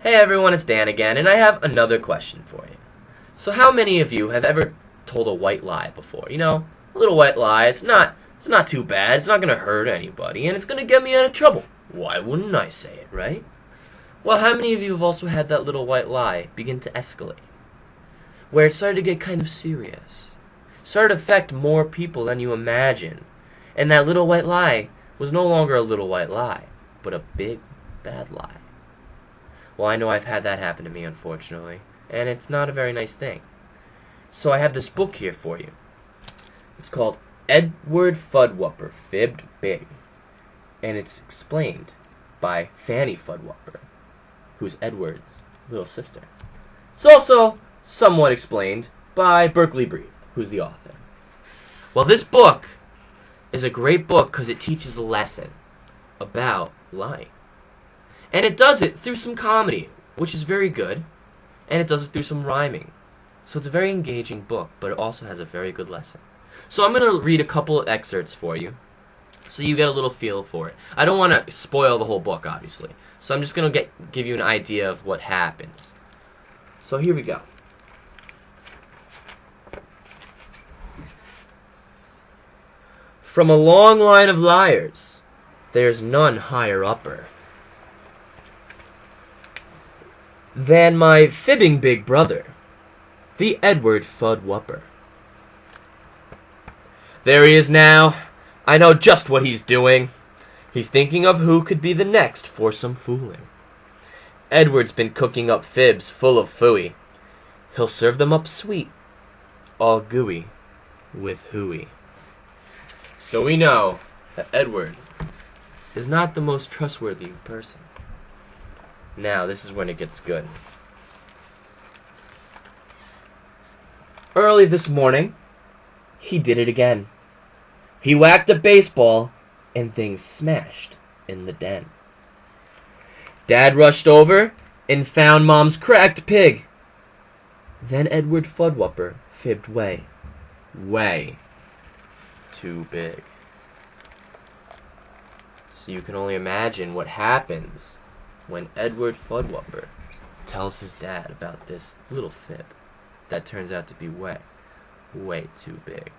Hey everyone, it's Dan again, and I have another question for you. So how many of you have ever told a white lie before? You know, a little white lie, it's not too bad, it's not going to hurt anybody, and it's going to get me out of trouble. Why wouldn't I say it, right? Well, how many of you have also had that little white lie begin to escalate? Where it started to get kind of serious. Started to affect more people than you imagine. And that little white lie was no longer a little white lie, but a big, bad lie. Well, I know I've had that happen to me, unfortunately, and it's not a very nice thing. So I have this book here for you. It's called Edward Fudwupper Fibbed Big, and it's explained by Fanny Fudwupper, who's Edward's little sister. It's also somewhat explained by Berkeley Bree, who's the author. Well, this book is a great book because it teaches a lesson about lying. And it does it through some comedy, which is very good, and it does it through some rhyming. So it's a very engaging book, but it also has a very good lesson. So I'm going to read a couple of excerpts for you, so you get a little feel for it. I don't want to spoil the whole book, obviously, so I'm just going to give you an idea of what happens. So here we go. From a long line of liars, there's none higher upper than my fibbing big brother, the Edward Fudwupper. There he is now. I know just what he's doing. He's thinking of who could be the next for some fooling. Edward's been cooking up fibs full of phooey. He'll serve them up sweet, all gooey with hooey. So we know that Edward is not the most trustworthy person. Now, this is when it gets good. Early this morning, he did it again. He whacked a baseball, and things smashed in the den. Dad rushed over and found Mom's cracked pig. Then Edward Fudwupper fibbed way too big. So you can only imagine what happens when Edward Fudwupper tells his dad about this little fib that turns out to be way too big.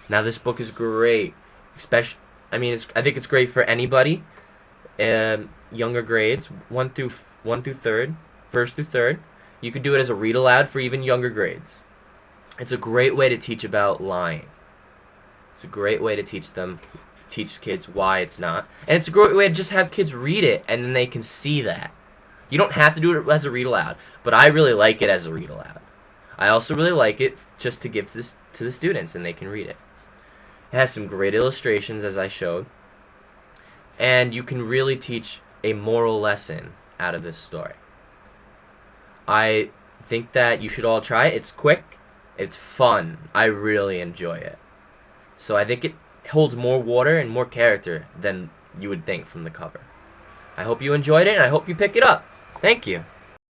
Now this book is great, especially, I think it's great for anybody, younger grades, 1 through 3rd, 1st through 3rd. You could do it as a read aloud for even younger grades. It's a great way to teach about lying. It's a great way to teach kids why it's not. And it's a great way to just have kids read it, and then they can see that. You don't have to do it as a read aloud, but I really like it as a read aloud. I also really like it just to give this to the students, and they can read it. It has some great illustrations, as I showed, and you can really teach a moral lesson out of this story. I think that you should all try it. It's quick, it's fun. I really enjoy it. So I think it holds more water and more character than you would think from the cover. I hope you enjoyed it, and I hope you pick it up. Thank you.